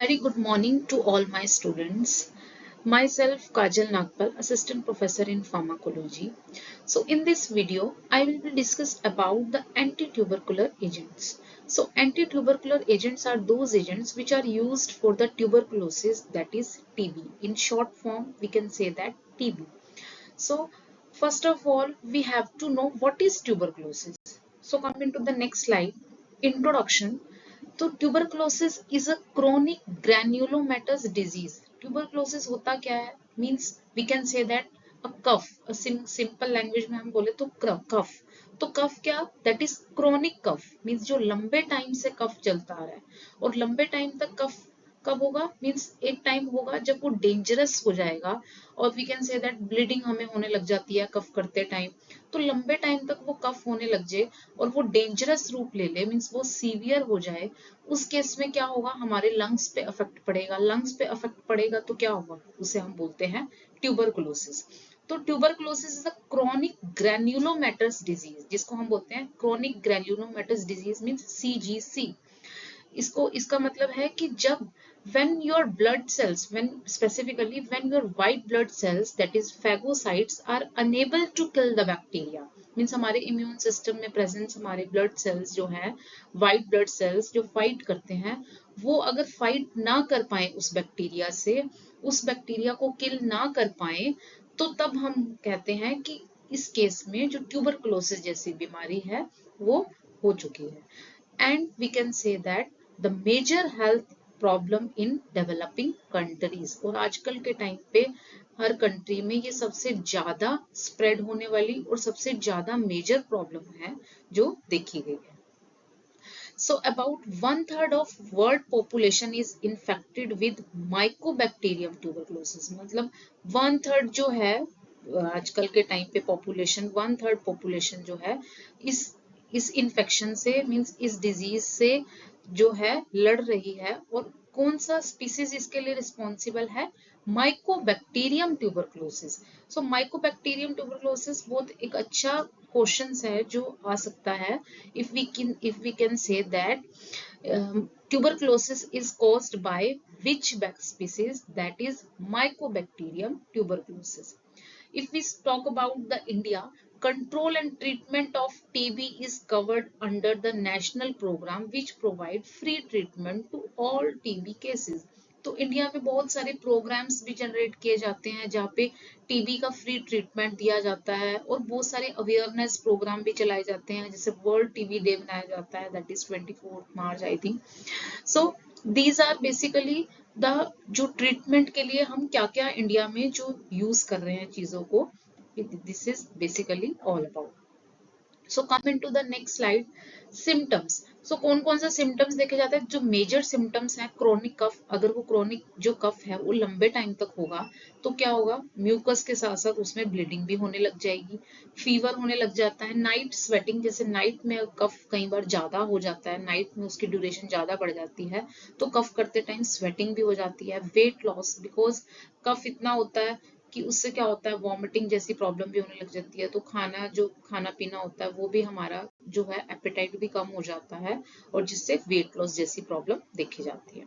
Very good morning to all my students. Myself Kajal Nagpal, Assistant Professor in Pharmacology. So in this video, I will be discussed about the anti-tubercular agents. So anti-tubercular agents are those agents which are used for the tuberculosis, that is TB. In short form, we can say that TB. So first of all, we have to know what is tuberculosis. So coming to the next slide, introduction. तो tuberculosis is a chronic granulomatous disease. Tuberculosis होता क्या है? Means we can say that a cough. A simple language में हम बोले तो cough. तो कफ क्या? That is chronic cough. Means जो लंबे टाइम से कफ चलता आ रहा है और लंबे टाइम तक कफ कब होगा? मीन्स एक टाइम होगा जब वो डेंजरस हो जाएगा और we can say that bleeding हमें होने लग जाती है कफ करते टाइम. तो लंबे टाइम तक वो कफ होने लग जाए और वो डेंजरस रूप ले ले, मीन्स वो सीवियर हो जाए, उस केस में क्या होगा? हमारे लंग्स पे अफेक्ट पड़ेगा. लंग्स पे अफेक्ट पड़ेगा तो क्या होगा? उसे हम बोलते हैं ट्यूबरकुलोसिस. तो tuberculosis is a chronic granulomatous disease, जिसको हम बोलते हैं chronic granulomatous disease means CGC. इसका मतलब है कि जब when your blood cells, when specifically when your white blood cells, that is phagocytes, are unable to kill the bacteria, means हमारे इम्यून सिस्टम में प्रेजेंस हमारे ब्लड सेल्स जो है, व्हाइट ब्लड सेल्स जो फाइट करते हैं, वो अगर फाइट ना कर पाए उस बैक्टीरिया से, उस बैक्टीरिया को किल ना कर पाए, तो तब हम कहते हैं कि इस केस में जो ट्यूबरकुलोसिस जैसी बीमारी है वो हो चुकी है. And we can say that the major health problem in developing countries. और आजकल के टाइम पे हर कंट्री में ये सबसे ज्यादा स्प्रेड होने वाली और सबसे ज्यादा मेजर प्रॉब्लम है जो देखी गई है. So about 1/3 of world population is infected with Mycobacterium tuberculosis. मतलब 1/3 जो है आजकल के टाइम पे पॉपुलेशन, 1/3 पॉपुलेशन जो है इस इन्फेक्शन से, मीन्स इस डिजीज से जो है लड़ रही है. और कौन सा स्पीसीज इसके लिए रिस्पॉन्सिबल है? Mycobacterium tuberculosis. So mycobacterium tuberculosis बहुत एक अच्छा क्वेश्चन है जो आ सकता है. if we can say that tuberculosis is caused by which species, that is Mycobacterium tuberculosis. If we talk about the India, control and treatment of TB is covered under the national program which provide free treatment to all TB cases. तो India में बहुत सारे programmes भी generate किए जाते हैं जहाँ पे टीबी का फ्री ट्रीटमेंट दिया जाता है और बहुत सारे अवेयरनेस प्रोग्राम भी चलाए जाते हैं. जैसे वर्ल्ड टीबी डे मनाया जाता है, that is 24 March I think. So these are basically the जो ट्रीटमेंट के लिए हम क्या क्या इंडिया में जो यूज कर रहे हैं चीजों को, this is basically all about. So come into the next slide, symptoms. So कौन कौन सा सिम्टम्स देखे जाते हैं? जो मेजर सिम्टम्स हैं क्रोनिक कफ, अगर वो क्रोनिक जो कफ है वो लंबे टाइम तक होगा तो क्या होगा? म्यूकस के साथ साथ उसमें ब्लीडिंग भी होने लग जाएगी, फीवर होने लग जाता है, नाइट स्वेटिंग, जैसे नाइट में कफ कई बार ज्यादा हो जाता है, नाइट में उसकी ड्यूरेशन ज्यादा बढ़ जाती है तो कफ करते टाइम स्वेटिंग भी हो जाती है. वेट लॉस, बिकॉज कफ इतना होता है कि उससे क्या होता है, वॉमिटिंग जैसी प्रॉब्लम भी होने लग जाती है. तो खाना पीना होता है वो भी हमारा जो है एपेटाइट भी कम हो जाता है और जिससे वेट लॉस जैसी प्रॉब्लम देखी जाती है.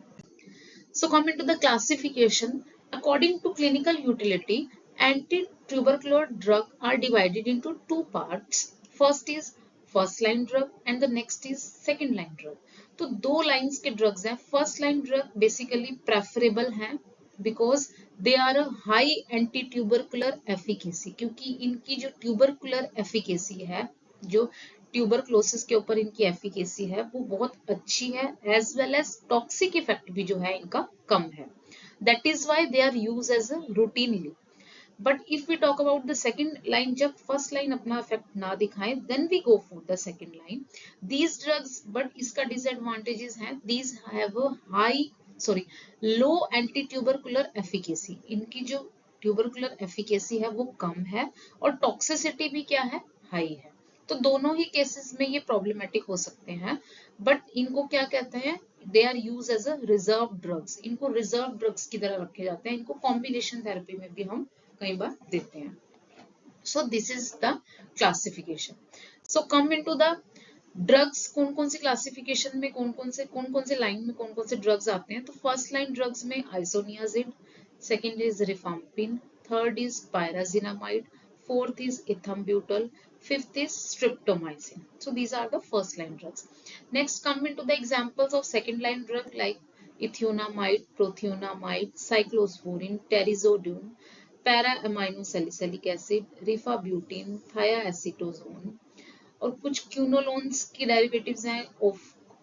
So coming to the classification, according to clinical utility, anti tubercular drug are divided into two parts. First is first line drug and the next is second line drug. तो दो lines के drugs हैं. First line drug basically preferable हैं because they are a high anti-tubercular efficacy, क्योंकि इनकी जो tubercular efficacy है, जो ट्यूबरक्लोसिस के ऊपर इनकी एफिकेसी है वो बहुत अच्छी है, as well as toxic effect भी जो है इनका कम है. That is why they are use as a routinely. But if we talk about the second line, जब फर्स्ट लाइन अपना इफेक्ट ना दिखाए then we go for the second line. These drugs, but इसका डिसएडवांटेजेस हैं, these have a high low anti tubercular efficacy. इनकी जो tubercular efficacy है वो कम है और टॉक्सिसिटी भी क्या है? हाई है. तो दोनों ही केसेस में ये प्रॉब्लमेटिक हो सकते हैं. बट इनको क्या कहते हैं? They are use as a reserve drugs. इनको रिजर्व ड्रग्स की तरह रखे जाते हैं. इनको कॉम्बिनेशन थेरेपी में भी हम कई बार देते हैं. So this is the classification. So come into the drugs कौन कौन से क्लासिफिकेशन में कौन कौन से लाइन में कौन कौन से ड्रग्स आते हैं, तो फर्स्ट लाइन ड्रग्स में isoniazid, second is रिफाम्पिन, third is pyrazinamide, fourth is ethambutol, fifth is streptomycin. So these are the first line drugs. Next come into the examples of second line drug like ethionamide, prothionamide, cyclosporin, terazodone, para-aminosalicylic acid, rifabutin, thiaacetosone. और कुछ क्यूनोलोन्स की derivatives हैं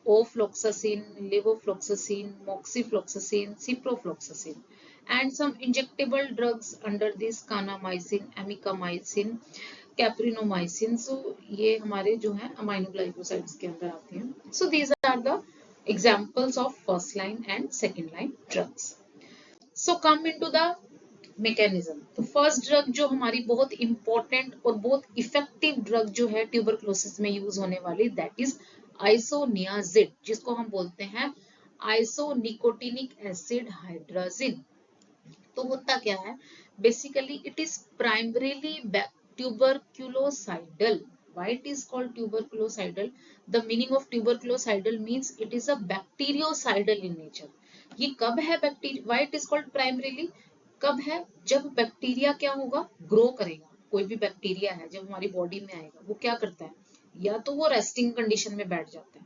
ofloxacin, levofloxacin, moxifloxacin, ciprofloxacin, and some injectable drugs under this kanamycin, amikamycin, capreomycin. So ये हमारे जो है aminoglycosides के अंदर आते हैं. So these are the examples of first line and second line drugs. So come into the mechanism. तो first drug जो हमारी बहुत इंपॉर्टेंट और बहुत इफेक्टिव ड्रग जो है ट्यूबरक्लोसिस में यूज होने वाली, दैट इज आइसोनियाजिड, जिसको हम बोलते हैं आइसोनिकोटिनिक एसिड हाइड्राजिन. तो होता क्या है, basically it is primarily tuberculocidal. Why it is called tuberculocidal? The meaning of tuberculocidal means it is a bactericidal in nature. ये कब है bacteria, why it is called primarily, कब है, जब बैक्टीरिया क्या होगा, ग्रो करेगा. कोई भी बैक्टीरिया है जब हमारी बॉडी में आएगा वो क्या करता है, या तो वो रेस्टिंग कंडीशन में बैठ जाता है,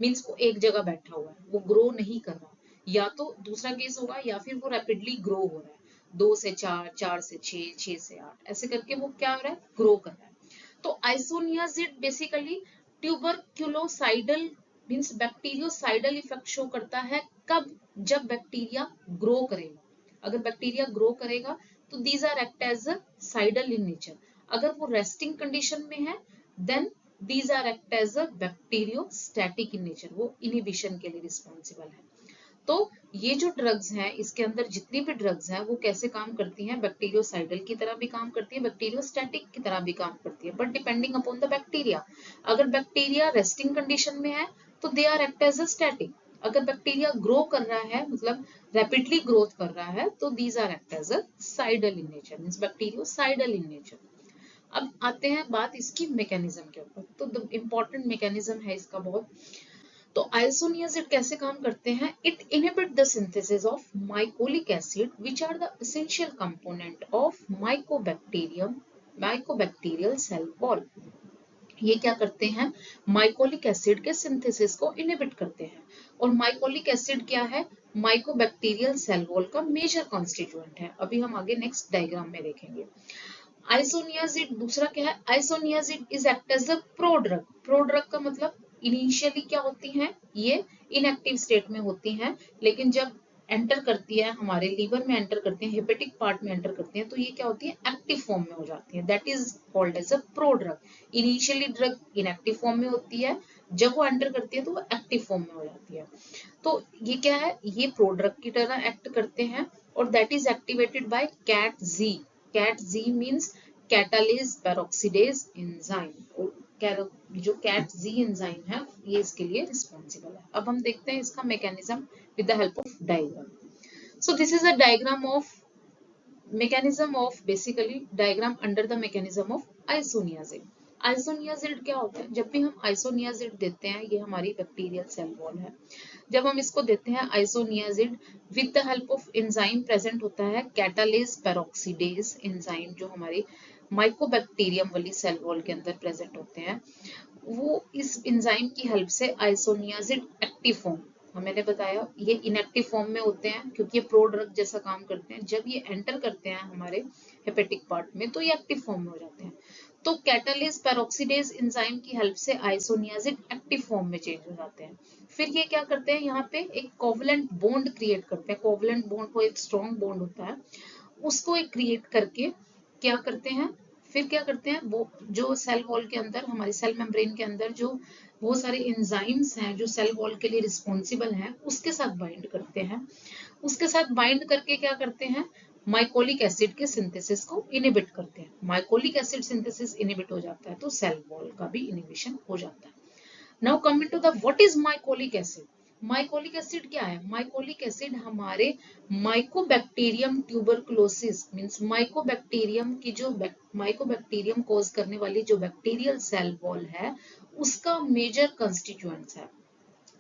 मीन्स वो एक जगह बैठा हुआ है, वो ग्रो नहीं कर रहा, या तो दूसरा केस होगा, या फिर वो रैपिडली ग्रो हो रहा है, 2 से 4, 4 से 6, 6 से 8 ऐसे करके वो क्या हो रहा है, ग्रो कर रहा है. तो isoniazid basically tuberculocidal means bacteriocidal effect show करता है. कब, जब बैक्टीरिया ग्रो करेगा. अगर बैक्टीरिया ग्रो करेगा तो these are act as a cidal in nature. अगर वो रेस्टिंग कंडीशन में है then these are act as a bacteriostatic in nature, वो इनहिबिशन के लिए रिस्पॉन्सिबल है. तो ये जो ड्रग्स हैं, इसके अंदर जितनी भी ड्रग्स हैं वो कैसे काम करती हैं, बैक्टीरियोसाइडल की तरह भी काम करती है, बैक्टीरियोस्टैटिक की तरह भी काम करती है, but depending upon the bacteria. अगर बैक्टीरिया रेस्टिंग कंडीशन में है तो they are act as a static. अगर बैक्टीरिया ग्रो कर रहा है, मतलब रैपिडली ग्रोथ कर रहा है, तो these are act as a cidal in nature, means bacteriocidal in nature. अब आते हैं बात इसकी मैकेनिज्म के ऊपर. तो इम्पोर्टेंट मैकेनिज्म है इसका बहुत. तो आइसोनियाजिड कैसे काम करते हैं, it inhibit the synthesis of mycolic acid which are the essential component of mycobacterial cell wall. ये क्या करते हैं, माइकोलिक एसिड के सिंथेसिस को इनहिबिट करते हैं. और माइकोलिक एसिड क्या है, माइकोबैक्टीरियल सेल वॉल का मेजर कॉन्स्टिट्यूएंट है. अभी हम आगे नेक्स्ट डायग्राम में देखेंगे. आइसोनियाजिड दूसरा क्या है, isoniazid is act as a prodrug. Prodrug का मतलब इनिशियली क्या होती हैं, ये इनएक्टिव स्टेट में होती हैं, लेकिन जब एंटर करती है हमारे लीवर में, एंटर करती है हेपेटिक पार्ट में एंटर करती हैं, तो ये क्या होती है, एक्टिव फॉर्म में हो जाती है. That is called as a prodrug. Initially drug inactive form में होती है, जब वो एंटर करती है तो वो एक्टिव फॉर्म में हो जाती है. तो ये क्या है, ये प्रोड्रग की तरह एक्ट करते हैं. और that is activated by CAT-Z. CAT-Z means catalase peroxidase enzyme. जो CAT-Z एंजाइम है ये इसके लिए रिस्पॉन्सिबल है. अब हम देखते हैं इसका mechanism with the help of diagram. So this is a diagram of mechanism of basically diagram under the mechanism of isoniazid. Isoniazid क्या होता है, जब भी हम आइसोनियाजिड देते हैं, ये हमारी बैक्टीरियल सेल वॉल है, जब हम इसको देते हैं isoniazid with the help of enzyme present होता है कैटालेज पेरोक्सीडेज एंजाइम, जो हमारी माइकोबैक्टीरियम वाली सेल वॉल के अंदर प्रेजेंट होते हैं, वो इस एंजाइम की हेल्प से आइसोनियाजिड एक्टिव फॉर्म, मैंने बताया ये इनएक्टिव फॉर्म में होते हैं क्योंकि ये प्रोड्रग जैसा काम करते हैं. जब ये एंटर करते हैं हमारे हेपेटिक पार्ट में तो ये एक्टिव फॉर्म में हो जाते हैं. तो कैटालेज पेरोक्सीडेज एंजाइम की हेल्प से आइसोनियाजिड एक्टिव फॉर्म में चेंज हो जाते हैं. फिर ये क्या करते हैं, यहाँ पे एक कोवलेंट बॉन्ड क्रिएट करते हैं. कोवलेंट बॉन्ड वो एक स्ट्रॉन्ग बॉन्ड होता है, उसको एक क्रिएट करके क्या करते हैं, फिर क्या करते हैं, वो जो सेल वॉल के अंदर, हमारी सेल मेम्ब्रेन के अंदर जो वो सारे एंजाइम्स हैं जो सेल वॉल के लिए रिस्पॉन्सिबल हैं, उसके साथ बाइंड करते हैं. उसके साथ बाइंड करके क्या करते हैं, माइकोलिक एसिड के सिंथेसिस को इनहिबिट करते हैं. माइकोलिक एसिड सिंथेसिस इनहिबिट हो जाता है तो सेल वॉल का भी इनहिबिशन हो जाता है. Now coming to the what is mycolic acid. Mycolic acid क्या है, माइकोलिक एसिड हमारे माइकोबैक्टीरियम ट्यूबरकुलोसिस मींस माइकोबैक्टीरियम की जो माइकोबैक्टीरियम कॉज करने वाली जो बैक्टीरियल सेल वॉल है उसका मेजर कंस्टिट्यूएंट्स है।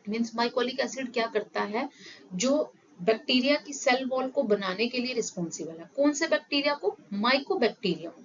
मीन्स माइकोलिक एसिड क्या करता है, जो बैक्टीरिया की सेल वॉल को बनाने के लिए रिस्पॉन्सिबल है। कौन से बैक्टीरिया को? माइकोबैक्टीरियम।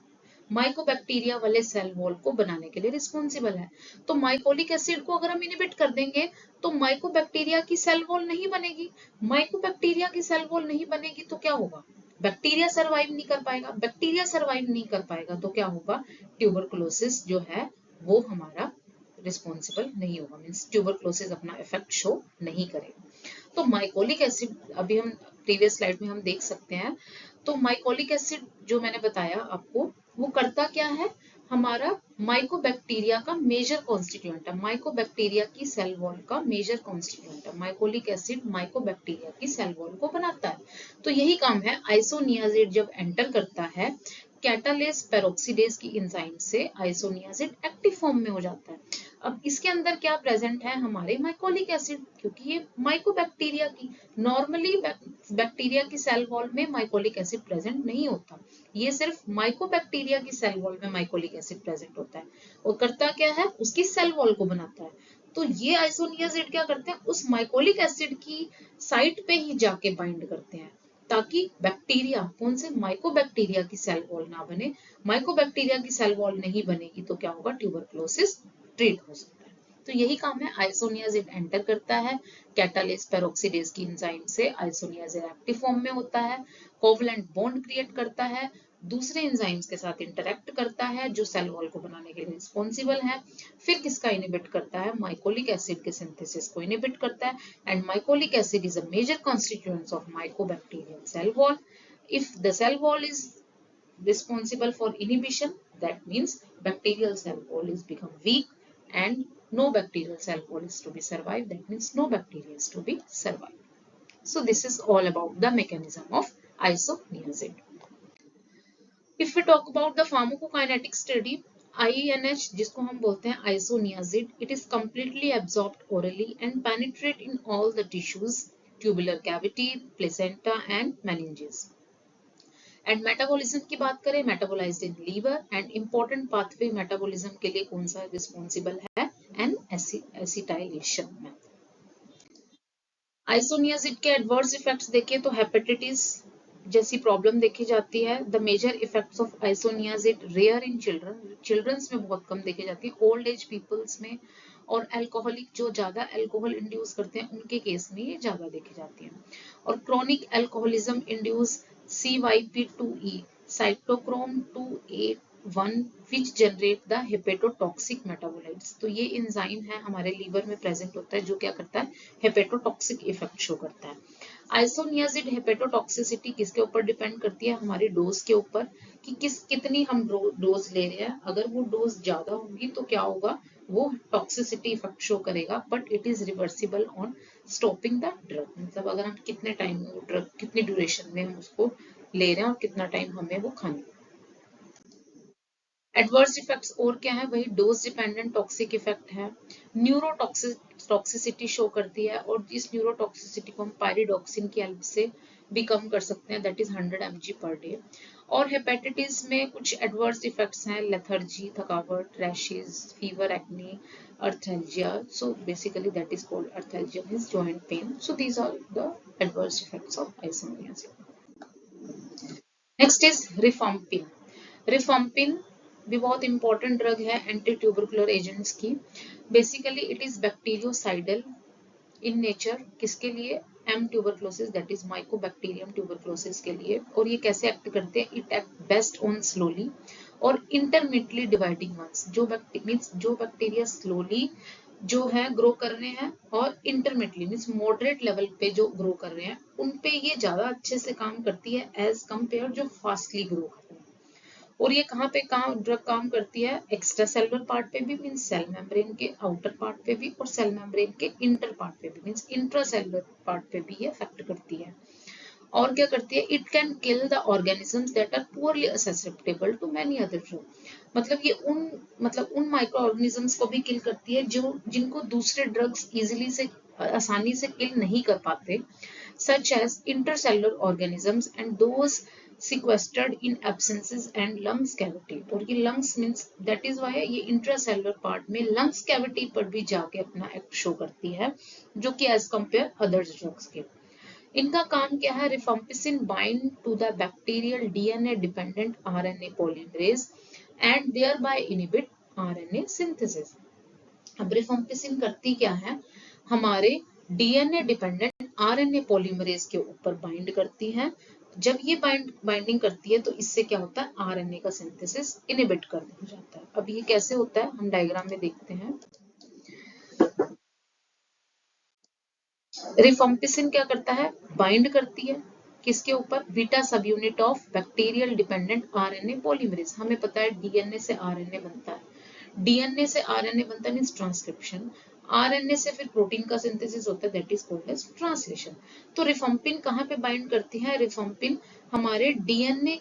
माइकोबैक्टीरिया वाले सेल वॉल को बनाने के लिए रिस्पॉन्सिबल है। तो माइकोलिक एसिड को अगर हम इनहिबिट कर देंगे तो माइकोबैक्टीरिया की सेल वॉल नहीं बनेगी। माइकोबैक्टीरिया की सेल वॉल नहीं बनेगी तो क्या होगा? बैक्टीरिया सरवाइव नहीं कर पाएगा। बैक्टीरिया सरवाइव नहीं कर पाएगा तो क्या होगा? ट्यूबरकुलोसिस जो है वो हमारा रिस्पॉन्सिबल नहीं होगा। मीन्स ट्यूबरकुलोसिस अपना इफेक्ट शो नहीं करेगा। तो माइकोलिक एसिड, अभी हम प्रीवियस स्लाइड में हम देख सकते हैं, तो माइकोलिक एसिड जो मैंने बताया आपको, वो करता क्या है, हमारा माइकोबैक्टीरिया का मेजर कॉन्स्टिट्यूएंट है। माइकोबैक्टीरिया की सेल वॉल का मेजर कॉन्स्टिट्यूएंट है। माइकोलिक एसिड माइकोबैक्टीरिया की सेल वॉल को बनाता है। तो यही काम है, आइसोनियाजिड जब एंटर करता है कैटालेस पेरोक्सीडेज की एंजाइम से, आइसोनियाजिड एक्टिव फॉर्म में हो जाता है। अब इसके अंदर क्या प्रेजेंट है? हमारे माइकोलिक एसिड, क्योंकि ये माइकोबैक्टीरिया की, नॉर्मली बैक्टीरिया की सेल वॉल में माइकोलिक एसिड प्रेजेंट नहीं होता। ये सिर्फ माइकोबैक्टीरिया की सेल वॉल में माइकोलिक एसिड प्रेजेंट होता है। और करता क्या है? उसकी सेल वॉल को बनाता है। तो ये आइसोनियाजिड क्या करते हैं? उस माइकोलिक एसिड की साइट पे ही जाके बाइंड करते हैं, ताकि बैक्टीरिया, कौन से? माइकोबैक्टीरिया की सेल वॉल ना बने। माइकोबैक्टीरिया की सेल वॉल नहीं बनेगी तो क्या होगा? ट्यूबरकुलोसिस ट्रीट हो सकता है। तो यही काम है, आइसोनियाजिड एंटर करता है कैटालेस पेरोक्सीडेज की एंजाइम से, आइसोनियाजिड एक्टिव फॉर्म में होता है, कोवलेंट बॉन्ड क्रिएट करता है, दूसरे एंजाइम्स के साथ इंटरेक्ट करता है जो सेल वॉल को बनाने के लिए रिस्पॉन्सिबल है। फिर किसका इनहिबिट करता है? माइकोलिक एसिड के सिंथेसिस को इनहिबिट करता है। And mycolic acid is a major constituents of mycobacterial cell wall. If the cell wall is responsible for inhibition, that means bacterial cell wall is become weak and no bacterial cell wall is to be survived, that means no bacteria is to be survived. So this is all about the mechanism of isoniazid. If we talk about the pharmacokinetic study, INH जिसको हम बोलते हैं isoniazid, it is completely absorbed orally and penetrate in all the tissues, tubular cavity, placenta and meninges. And metabolism की बात करें, metabolized in liver and important pathway metabolism के लिए कौन सा रिस्पॉन्सिबल है? N acetylation. आइसोनियाजिड के एडवर्स इफेक्ट्स देखें तो हेपेटाइटिस जैसी प्रॉब्लम देखी जाती है। The major effects of isoniazid rare in children, childrens में बहुत कम देखी जाती है, ओल्ड एज पीपल्स में, और अल्कोहलिक जो ज्यादा अल्कोहल इंड्यूस करते हैं उनके केस में ये ज्यादा देखी जाती है। और chronic alcoholism induce CYP2E, cytochrome 2A1 which generate the hepatotoxic metabolites। तो ये एंजाइम है हमारे लीवर में प्रेजेंट होता है जो क्या करता है? हेपेटोटॉक्सिक इफेक्ट शो करता है। आइसोनियाजिड हेपेटोटॉक्सिसिटी किसके ऊपर डिपेंड करती है? हमारी डोज के ऊपर, कि कितनी हम डोज ले रहे हैं। अगर वो डोज ज्यादा होगी तो क्या होगा? वो टॉक्सिसिटी इफेक्ट शो करेगा, but it is reversible on stopping the drug. मतलब अगर हम कितने टाइम में वो ड्रग, कितनी ड्यूरेशन में हम उसको ले रहे हैं और कितना टाइम हमें वो खानी। एडवर्स इफेक्ट्स और क्या है? वही डोज डिपेंडेंट टॉक्सिक इफेक्ट है। न्यूरोटॉक्सिसिटी शो करती है, और इस न्यूरोटॉक्सिसिटी को हम पायरिडॉक्सिन की हेल्प से भी कम कर सकते हैं, that is 100 mg per day. और हेपेटाइटिस में कुछ एडवर्स इफेक्ट्स हैं, लेथर्जी, थकावट, rashes, fever, acne, arthralgia. So basically that is called arthralgia means joint pain. So these are the adverse effects of isoniazid. Next is rifampin. Rifampin भी बहुत important drug है anti tubercular agents की। Basically it is bacteriocidal in nature. किसके लिए? M tuberculosis, that is mycobacterium tuberculosis के लिए। और ये कैसे एक्ट करते हैं? It act best on slowly और इंटरमिटली डिवाइडिंग वंस। जो बैक्टीरिया स्लोली जो है ग्रो कर रहे हैं और इंटरमिटली मीन्स मॉडरेट लेवल पे जो ग्रो कर रहे हैं, उन पे ये ज्यादा अच्छे से काम करती है एज कंपेयर जो फास्टली ग्रो कर रहे हैं। और ये कहाँ पे ड्रग काम करती है? एक्स्ट्रा सेलुलर पार्ट पे भी, मीन्स सेल मेम्ब्रेन के आउटर पार्ट पे भी, और सेल मेम्ब्रेन के इंटर पार्ट पे भी, मीन्स इंट्रा सेलुलर पार्ट पे भी ये इफेक्ट करती है। और क्या करती है? It can kill the organisms that are poorly susceptible to many other drug. मतलब ये उन माइक्रो ऑर्गेनिजम्स को भी किल करती है जो जिनको दूसरे ड्रग्स इजीली से, आसानी से किल नहीं कर पाते, such as intercellular organisms and those sequestered in abscesses and lungs cavity। और ये lungs means that is why ये intracellular part में lungs cavity पर भी जाके अपना एक्ट शो करती है, जो कि as compare other drugs के। इनका काम क्या है? Rifampicin bind to the bacterial DNA dependent RNA polymerase and thereby inhibit RNA synthesis. अब रिफम्पिसिन करती क्या है? हमारे डीएनए डिपेंडेंट आरएनए पॉलीमरेज के ऊपर बाइंड करती है। जब ये बाइंडिंग करती है तो इससे क्या होता है? आरएनए का सिंथेसिस इनहिबिट कर दिया जाता है। अब ये कैसे होता है हम डायग्राम में देखते हैं। रिफम्पिसिन क्या करता है? बाइंड करती है किसके ऊपर? बीटा सब unit of bacterial dependent RNA polymerase. हमें पता है डीएनए से आरएनए बनता है, डीएनए से आरएनए बनता है मींस ट्रांसक्रिप्शन, आरएनए से फिर प्रोटीन का सिंथेसिस होता है, that is called as translation. तो रिफम्पिन कहाँ पे बाइंड करती है? रिफम्पिन हमारे डीएनए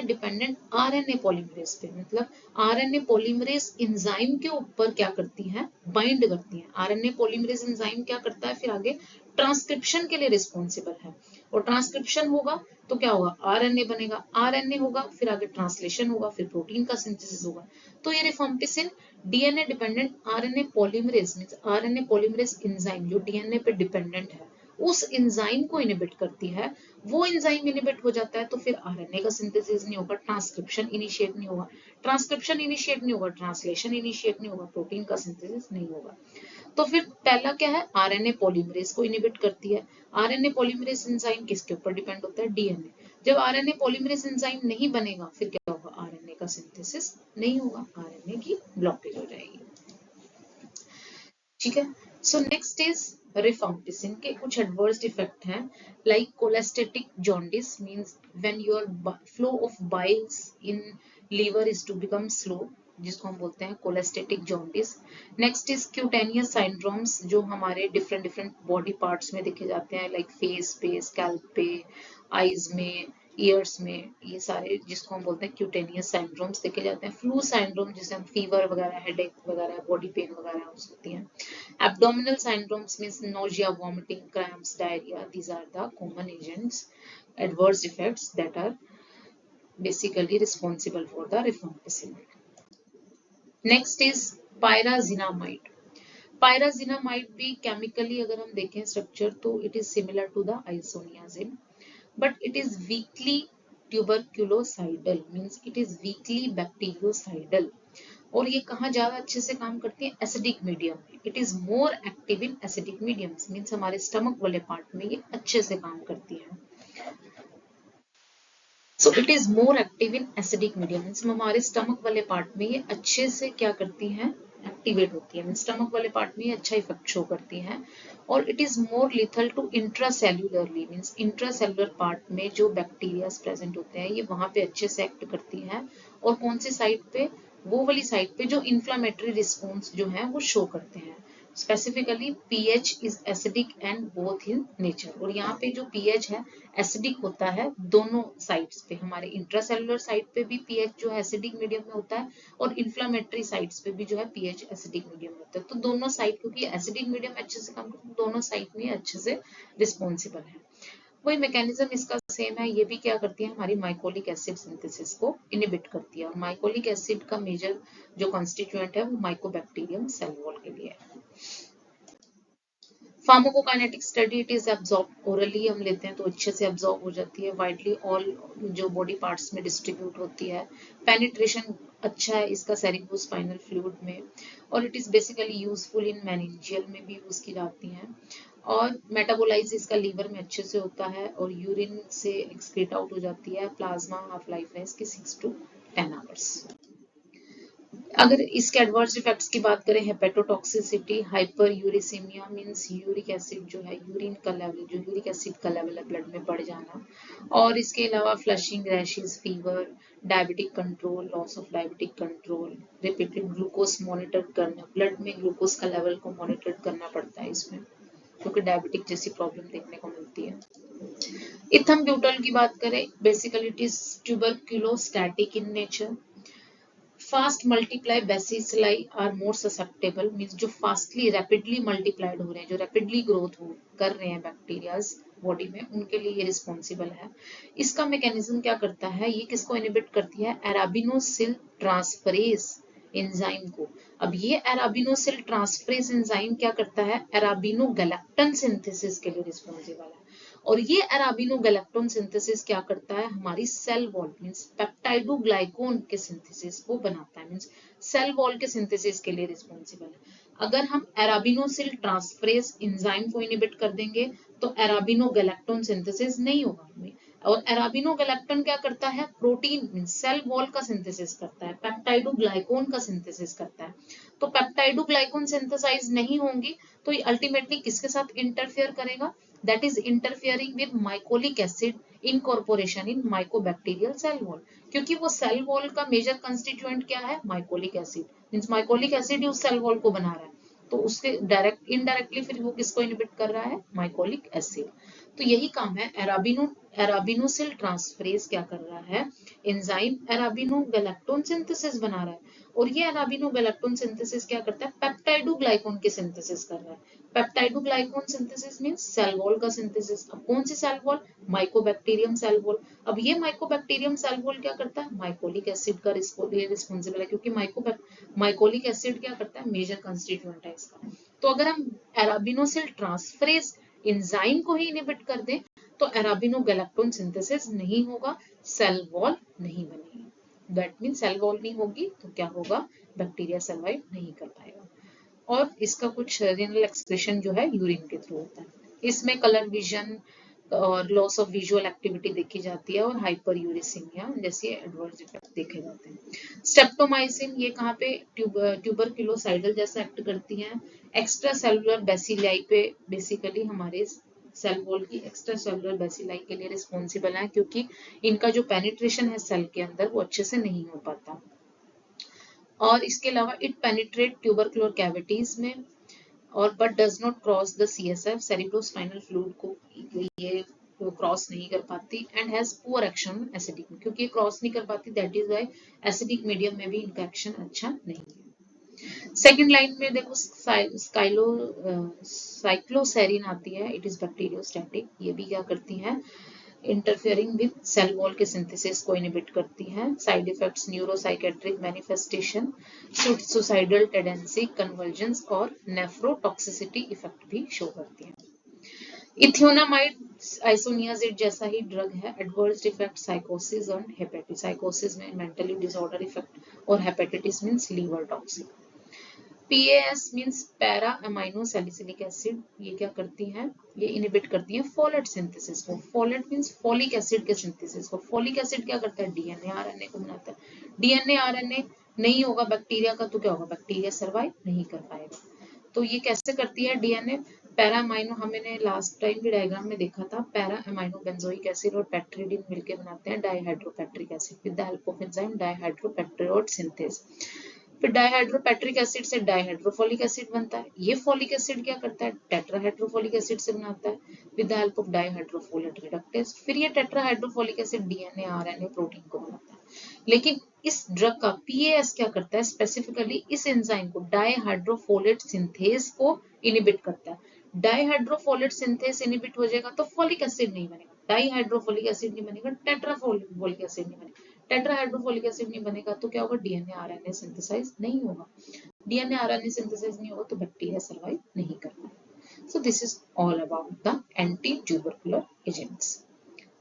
डिपेंडेंट आरएनए पॉलीमरेज पे, मतलब आरएनए पॉलीमरेज एंजाइम के ऊपर क्या करती है? बाइंड करती है। आरएनए पॉलीमरेज एंजाइम क्या करता है? फिर आगे ट्रांसक्रिप्शन के लिए रिस्पॉन्सिबल है, और ट्रांसक्रिप्शन होगा तो क्या होगा? आरएनए बनेगा, आरएनए होगा फिर आगे ट्रांसलेशन होगा, फिर प्रोटीन का सिंथेसिस होगा। तो ये rifampicin DNA dependent RNA polymerase means RNA polymerase enzyme जो डीएनए पे डिपेंडेंट है, उस एंजाइम को इनहिबिट करती है। वो एंजाइम इनहिबिट हो जाता है तो फिर आरएनए का सिंथेसिस नहीं होगा, ट्रांसक्रिप्शन इनिशिएट नहीं होगा, ट्रांसक्रिप्शन इनिशिएट नहीं होगा, ट्रांसलेशन इनिशिएट नहीं होगा, प्रोटीन का सिंथेसिस नहीं होगा। तो फिर पहला क्या है? आरएनए पॉलीमरेज को इनहिबिट करती है। आरएनए पॉलीमरेज एंजाइम किसके ऊपर डिपेंड होता है? डीएनए। जब आरएनए पॉलीमरेज एंजाइम नहीं बनेगा फिर क्या होगा? आरएनए का सिंथेसिस नहीं होगा, आरएनए की ब्लॉकेज हो जाएगी। ठीक है। सो नेक्स्ट इज रिफम्पिसिन के कुछ एडवर्स इफेक्ट हैं, like cholestatic jaundice means when your flow of biles in liver is to become slow, जिसको हम बोलते हैं cholestatic jaundice. Next is cutaneous syndromes, जो हमारे डिफरेंट बॉडी पार्ट्स में देखे जाते हैं, लाइक फेस पे, स्कैल्प पे, आईज में, ईयर्स में, ये सारे जिसको हम बोलते हैं क्यूटेनियस सिंड्रोम्स देखे जाते हैं। फ्लू सिंड्रोम जिसे हम फीवर वगैरह, हेडेक वगैरह, बॉडी पेन वगैरह होती हैं। Abdominal syndromes means nausea, vomiting, cramps, diarrhea. These are the common agents, adverse effects that are basically responsible for the rifampicin. Next is pyrazinamide. Pyrazinamide भी chemically अगर हम देखें structure तो it is similar to the isoniazid, but it is weakly tuberculocidal, means it is weakly bactericidal. और ये कहाँ ज्यादा अच्छे से काम करती है? एसिडिक मीडियम में। It is more active in acidic mediums, means हमारे स्टमक वाले पार्ट में ये अच्छे से काम करती है। So it is more active in acidic medium means हमारे स्टमक वाले पार्ट में ये अच्छे से क्या करती है? एक्टिवेट होती है, मींस स्टमक वाले पार्ट में ये अच्छा इफेक्ट शो करती है। और it is more lethal to intracellularly, means intracellular part में जो बैक्टीरिया प्रेजेंट होते हैं ये वहां पे अच्छे से एक्ट करती है। और कौन सी साइड पे? वो वाली साइड पे जो इन्फ्लामेटरी रिस्पॉन्स जो है वो शो करते हैं। Specifically pH is acidic and both in nature, और यहाँ पे जो पीएच है एसिडिक होता है दोनों साइड्स पे, हमारे इंट्रासेलुलर साइड पे भी पीएच जो है एसिडिक मीडियम में होता है, और इन्फ्लामेटरी साइड्स पे भी जो है पीएच एसिडिक मीडियम में होता है। तो दोनों साइड, क्योंकि एसिडिक मीडियम अच्छे से काम करते हैं, दोनों साइड में अच्छे से रिस्पॉन्सिबल है। वही मैकेनिज्म इसका सेम है, ये भी क्या करती है? हमारी माइकोलिक एसिड सिंथेसिस को इनहिबिट करती है। और माइकोलिक एसिड का मेजर जो कॉन्स्टिट्यूएंट है वो माइकोबैक्टीरियम सेल वॉल के लिए है। Pharmacokinetic study, it is absorb orally, हम लेते हैं तो अच्छे से एब्जॉर्ब हो जाती है, वाइडली ऑल जो बॉडी पार्ट्स में डिस्ट्रीब्यूट होती है। पेनिट्रेशन अच्छा है इसका सेरिब्रोस्पाइनल फ्लूइड में, और it is basically useful in meningeal में भी यूज की जाती हैं। और मेटाबोलाइज इसका लीवर में अच्छे से होता है, और यूरिन से एक्सक्रीट आउट हो जाती है। प्लाज्मा हाफ लाइफ है इसकी 6 to 10 आवर्स। अगर इसके एडवर्स इफेक्ट्स की बात करें, hepatotoxicity, hyper uricaemia means uric acid जो है, यूरिन का लेवल, जो यूरिक एसिड का लेवल है ब्लड में बढ़ जाना, और इसके अलावा flushing, rashes, fever, diabetic control, loss of diabetic control, repeated glucose monitor करना, ब्लड में ग्लूकोज का लेवल को मॉनिटर करना पड़ता है इसमें, क्योंकि डायबिटिक जैसी प्रॉब्लम देखने को मिलती है। इथम्ब्यूटल की बात करें, basically it is tuberculostatic in nature. Fast multiply bacilli are more susceptible, means जो फास्टली रैपिडली मल्टीप्लाइड हो रहे हैं, जो रैपिडली ग्रोथ कर रहे हैं बैक्टीरियाज, बॉडी में, उनके लिए ये रिस्पॉन्सिबल है। इसका मैकेनिज्म क्या करता है, ये किसको इनहिबिट करती है, अराबिनोसिल ट्रांसफरेज एंजाइम को। अब ये अराबिनोसिल ट्रांसफरेज एंजाइम क्या करता है, अराबिनोगैलेक्टन सिंथेसिस के लिए रिस्पॉन्सिबल है। और ये अराबिनोगैलेक्टोन सिंथेसिस क्या करता है, हमारी सेल वॉल मींस पेप्टाइडोग्लाइकोन के सिंथेसिस को बनाता है, मींस सेल वॉल के सिंथेसिस के लिए रिस्पॉन्सिबल है। अगर हम अराबिनोसिल ट्रांसफरेज एंजाइम को इनहिबिट कर देंगे तो अराबिनोगैलेक्टोन सिंथेसिस नहीं होगा। और अराबिनोगैलेक्टन क्या करता है, प्रोटीन मींस सेल वॉल का सिंथेसिस करता है, पेप्टाइडोग्लाइकोन का सिंथेसिस करता है। तो पेप्टाइडोग्लाइकोन सिंथेसाइज नहीं होंगी तो ये अल्टीमेटली किसके साथ इंटरफेयर करेगा, that is interfering with mycolic acid incorporation in mycobacterial cell wall, क्योंकि वो सेल वॉल का मेजर कंस्टिट्यूएंट क्या है, mycolic acid, means mycolic acid ही उस सेल वॉल को बना रहा है, तो उसके डायरेक्ट इनडायरेक्टली फिर वो किसको इनहिबिट कर रहा है, माइकोलिक एसिड। तो यही काम है अराबिनोसिल ट्रांसफरेज क्या कर रहा है, एंजाइम अराबिनोगैलेक्टोन सिंथेसिस बना रहा है। और ये अराबिनोगैलेक्टोन सिंथेसिस क्या करता है, पेप्टाइडोग्लाइकोन की सिंथेसिस कर रहा है। Peptidoglycan synthesis means cell wall का सिंथेसिस। अब कौन सी cell wall, mycobacterium cell wall. अब ये माइकोबैक्टीरियम सेल वॉल क्या करता है, माइकोलिक एसिड का रिस्पॉन्सिबल है, क्योंकि माइकोलिक एसिड क्या करता है, मेजर कंस्टिट्यूएंट है इसका। तो अगर हम अराबिनोसिल ट्रांसफरेज एंजाइम को ही इनहिबिट कर दें तो अराबिनोगैलेक्टोन सिंथेसिस नहीं होगा, सेल वॉल नहीं बनेगी। दैट मीन सेल वॉल नहीं होगी तो क्या होगा, बैक्टीरिया सर्वाइव नहीं कर पाएगा। और इसका कुछ रीनल एक्सक्रीशन जो है यूरिन के थ्रू होता है। इसमें कलर विजन और लॉस ऑफ विजुअल एक्टिविटी देखी जाती है और हाइपर यूरिसीमिया जैसे एडवर्स इफेक्ट देखे जाते हैं। स्ट्रेप्टोमाइसिन ये कहाँ पे, ट्यूबरक्यूलोसाइडल जैसा एक्ट करती हैं, एक्स्ट्रा सेलुलर बेसिलाई पे, बेसिकली हमारे सेल वॉल की एक्स्ट्रा सेलुलर बेसिलाई के लिए रिस्पॉन्सिबल है, क्योंकि इनका जो पेनिट्रेशन है सेल के अंदर वो अच्छे से नहीं हो पाता। और इसके अलावा इट पेनिट्रेट ट्यूबरक्युलर कैविटीज में और but does not cross the CSF, cerebrospinal fluid को ये क्रॉस नहीं कर पाती, and has poor action acidic, क्योंकि क्रॉस नहीं कर पाती that is why acidic medium में भी इनका एक्शन अच्छा नहीं है। सेकंड लाइन में देखो साइक्लोसेरिन आती है, इट इज बैक्टीरियोस्टैटिक, ये भी क्या करती है, इंटरफेयरिंग विद सेल वॉल के सिंथेसिस को इनहिबिट करती हैं। Side effects neuropsychiatric manifestation, suicidal tendency, convergence और नेफ्रोटॉक्सिसिटी इफेक्ट भी शो करती हैं। इथियोनामाइड आइसोनियाजिड जैसा ही ड्रग है, एडवर्स इफेक्ट साइकोसिस और हेपेटाइटिस, साइकोसिस में मेंटली डिसऑर्डर इफेक्ट और hepatitis means liver toxic. PAS means para amino salicylic acid, ये क्या करती हैं, ये इनहिबिट करती हैं फोलेट सिंथेसिस को। फोलेट मींस फोलिक एसिड के सिंथेसिस को। फोलिक एसिड क्या करता है, डीएनए आरएनए को बनाता है। डीएनए आरएनए नहीं होगा बैक्टीरिया का तो क्या होगा, बैक्टीरिया सर्वाइव नहीं कर पाएगा। तो ये कैसे करती है डीएनए, पैरा अमाइनो, हमने लास्ट टाइम भी डायग्राम में देखा था, पैरा अमाइनो बेंजोइक एसिड और पेट्रिडिन मिलकर बनाते हैं dihydropteroic acid with the help of enzyme dihydropteroate synthase. फिर डाइहाइड्रोपेट्रिक एसिड से डाइहाइड्रोफोलिक एसिड बनता है, ये फोलिक एसिड क्या करता है, टेट्राहाइड्रोफोलिक एसिड से बनाता है with the help of dihydrofolate reductase. फिर ये tetrahydrofolic acid DNA RNA protein को बनाता है। लेकिन इस ड्रग का पीएएस क्या करता है, स्पेसिफिकली इस एंजाइम को डाइहाइड्रोफोलेट सिंथेस को इनहिबिट करता है। डाइहाइड्रोफोलेट सिंथेस इनहिबिट हो जाएगा तो फोलिक एसिड नहीं बनेगा, डाइहाइड्रोफोलिक एसिड नहीं बनेगा, टेट्राफोलिक एसिड नहीं बनेगा। टेट्राहाइड्रोफोलिक एसिड नहीं बनेगा तो क्या होगा, डीएनए आरएनए सिंथेसाइज नहीं होगा। डीएनए आरएनए सिंथेसाइज नहीं होगा तो बैक्टीरिया सर्वाइव नहीं कर पाएगा। So this is all about the anti-tubercular agents.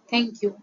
Thank you.